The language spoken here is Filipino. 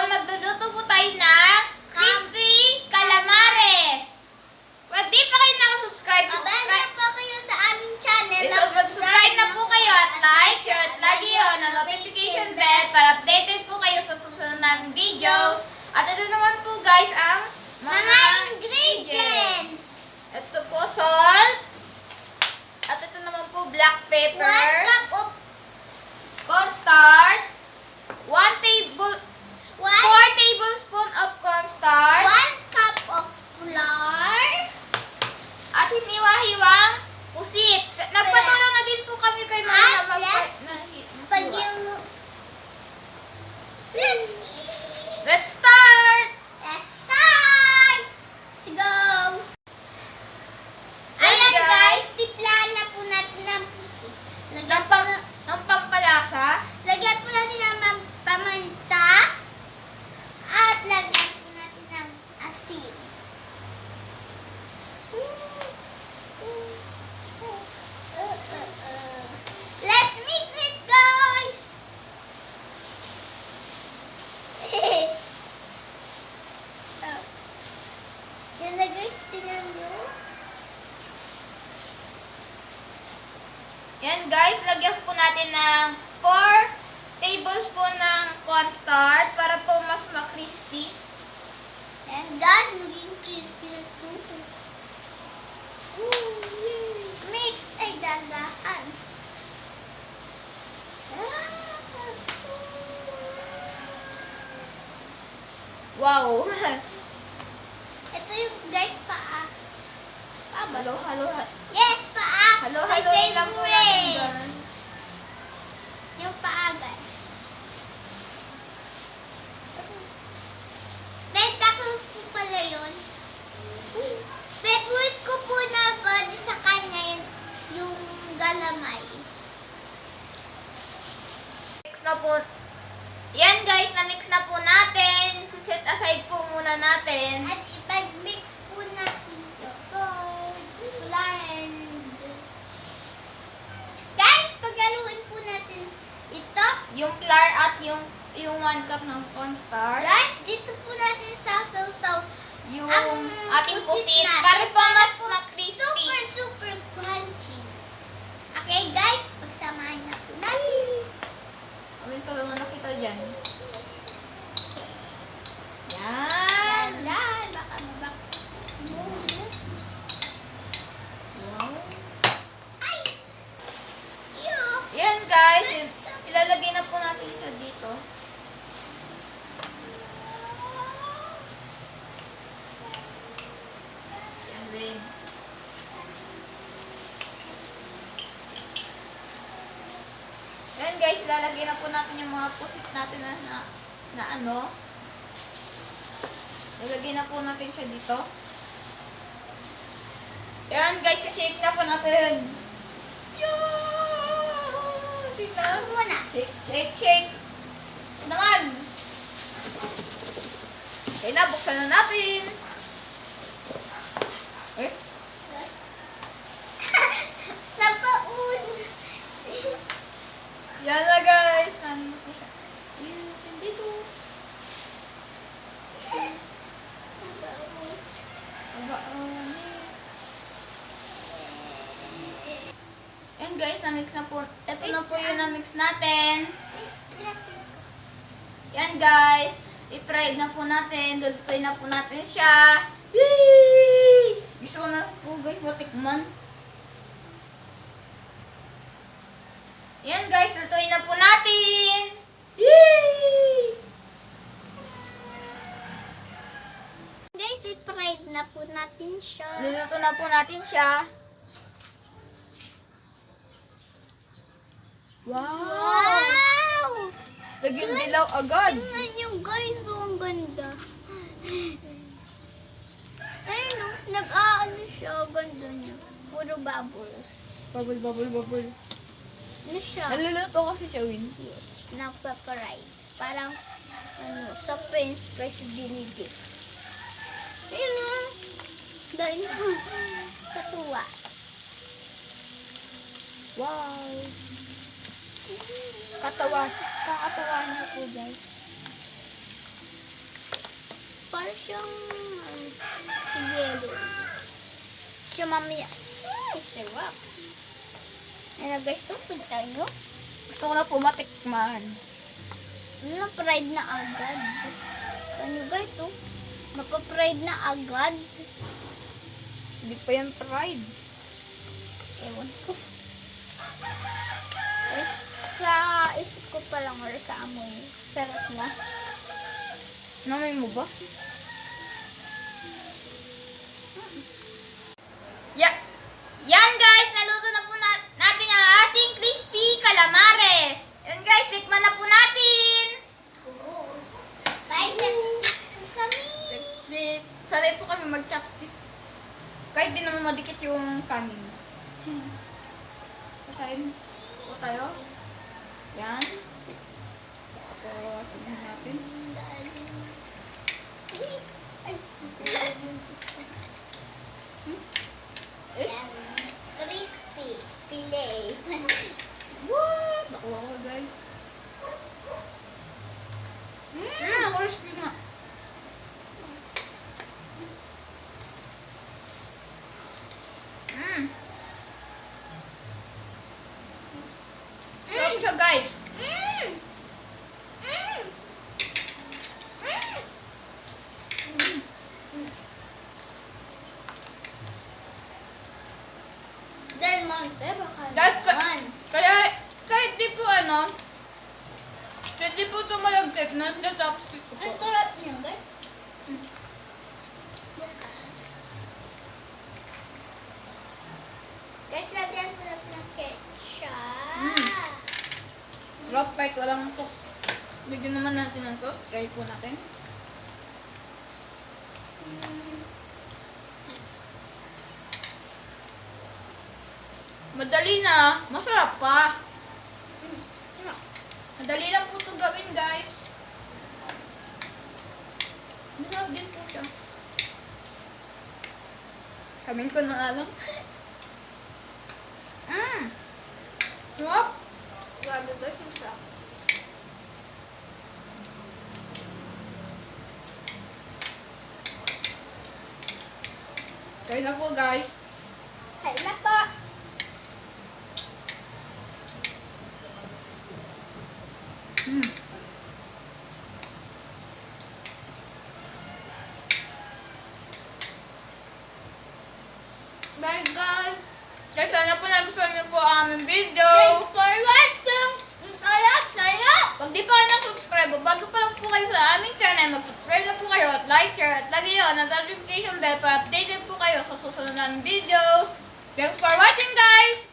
magluluto po tayo ng crispy calamares. Well, di pa kayo nakasubscribe, subscribe po kayo sa aming channel. So, mag-subscribe na po kayo at like, share at lagi yun ang notification bell para updated po kayo sa susunod ng videos. At ito naman po guys ang Mga ingredients. Ito po salt. At ito naman po black 1 pepper. cup of Cornstarch. 4 tablespoon of cornstarch. 1 cup of flour. At hiniwa-hiwang pusit. Nagpatulong na din po kami kay Mama Pag yung... Let's start! Let's start! Let's go! Ayan guys, tiplahan na po natin ng pusit. Ng pampalasa. Lagyan po natin ng paminta. At lagyan po natin ng asin. Let's mix it, guys! Yan na guys, tingnan nyo. Yan guys, lagyan po natin ng 4 tablespoon ng cornstarch para po mas ma-crispy. And guys, maging crispy na ito. Mix ay dandahan. Wow! Ito yung guys paa. Halo. Yes, paa. Halo My lang po natin favorite. dyan. Yung paa guys. Tentacles po pala yun. Favorite ko po na body sa kanya yung galamay. Mix na po. Yan guys, na-mix na po natin. Set aside po muna natin. At ipag-mix po natin ito. Flour and... Guys, paghaluin po natin ito. Yung flour at yung 1 cup ng cornstarch. Guys, dito po natin sasaw-saw Yung ang ating pusit. natin Para po mas po ma-crispy. super crunchy. Okay guys, pagsamahan na po natin. Amin ko lang nakita dyan. Yan. Yan, baka mabaksak. Wow. Ay! Ew! Yan guys, ilalagay na po natin siya dito. Yan din. Yan guys, ilalagay na po natin yung mga pusit natin na ano. Ilalagay na po natin siya dito. Yan guys, shake na po natin. Shake na. Ako muna. Shake. Naman. Okay na, buksan na natin. Eh? Napaun! Yan na guys. Nandito po siya. Dito. Yan guys, na-mix na po. Ito na po yung na-mix natin. Yan guys. I-fried na po natin. Lulutuin na po natin siya. Yay! Gusto ko na po guys matikman. Yan guys, lutuin na po natin. Yay! Guys, i-fried na po natin siya. Luluto na po natin siya. Wow! Wow! Naging dilaw agad. Tingnan nyo guys, ang ganda. Ayun o, nag-aano siya, ganda niya. Puro bubbles. Bubble. Ano siya? Naluluto kasi siya, Win. Yes, nagpa-fry. Parang, sa French fries binigay. Ayun o. Dahil katuwa. Wow! Kakatawa niya po, guys. Parang siyang yellow. Siya mamaya. Ay, sarap. Ano guys, ito punta nyo? Gusto ko na po matikman. Ano, fried na agad. Ano guys, oh? Mapa-fried na agad. Hindi pa yan fried. Ewan ko. Eh, sa isip ko pa lang or sa amoy. Sarap na. Namoy mo ba? Yan guys, naluto na po natin ang ating crispy calamares. Yan guys, tikman na po natin. Bye, kami. Sanay po kami mag-chopstick. Kahit di naman madikit yung kanin. Kain po tayo. Yan. Tapos, sabihin natin. Ay, Eh? crispy. Filet. What? Nakuha ko guys. Crispy nga. Sarap siya guys. Del Monte, baka Guys, naman. kaya kahit di po kahit di po ito malagkit, nasa-chopstick ko po. Ang sarap niya, guys. Guys, lagyan ko lang ng ketchup. Sarap kahit walang sauce. Bigyan naman natin ng sauce. Try po natin. Madali na. Masarap pa. Madali lang po ito gawin guys. Masarap din po siya. Kamin ko na alam. Sarap. Grabe guys, masarap. Kaya na po guys. Hay na po. Bye guys. Guys, sana po nagustuhan niyo po ang aming video. Thanks for watching. Saya. Pag di pa kayo na-subscribe, bago pa lang po kayo sa aming channel, mag-subscribe na po kayo at like, share, at lagi yun ang notification bell para updated po kayo sa susunod naming videos. Thanks for watching guys!